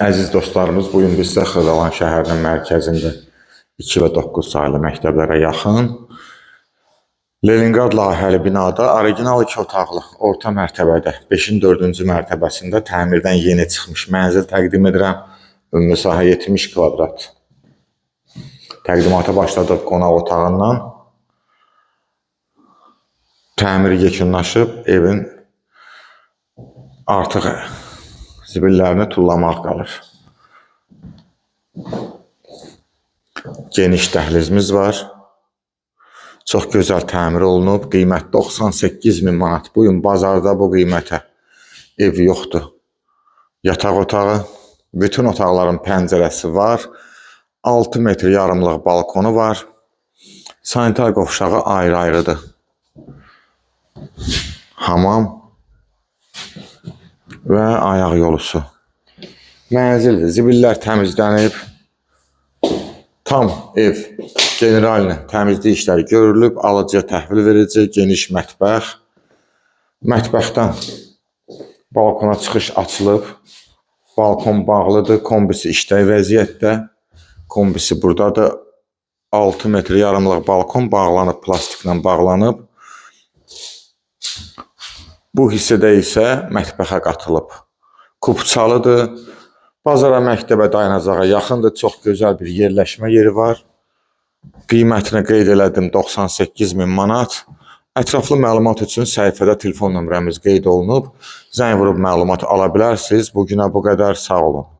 Əziz dostlarımız, bugün biz sizə Xırdalan şəhərinin mərkəzində 2 və 9 saylı məktəblərə yaxın Leningrad layihəli binada orijinal 2 otaqlı orta mərtəbədə 5-in 4-cü mərtəbəsində təmirdən yeni çıxmış mənzil təqdim edirəm. Ümumi sahə 70 kvadrat. Təqdimata başladıq qonaq otağından. Təmir yekunlaşıb, evin artıq zibillərini tullamaq qalır. Geniş dəhlizimiz var. Çox gözəl təmir olunub. Qiymət 98.000 manat. Bugün bazarda bu qiymətə ev yoxdur. Yataq otağı. Bütün otaqların pəncərəsi var. 6 metr yarımlıq balkonu var. Sanitar qovşağı ayrı-ayrıdır. Hamam və ayaq yolusu. Mənzildir. Zibillər təmizlənib. Tam ev generalini təmizlik işləri görülüb. Alıcıya təhvil verici, geniş mətbəx. Mətbəxdən balkona çıxış açılıb. Balkon bağlıdır. Kombisi işlək vəziyyətdə. Kombisi buradadır. 6 metr yarımlıq balkon bağlanıb, plastiklə bağlanıb. Bu hissədə isə mətbəxə qatılıb. Kupçalıdır. Bazara, məktəbə, dayanacağa yaxındır. Çox gözəl bir yerləşmə yeri var. Qiymətini qeyd elədim, 98.000 manat. Ətraflı məlumat üçün səhifədə telefon nömrəmiz qeyd olunub. Zəng vurub məlumat ala bilərsiniz. Bugünə bu qədər, sağ olun.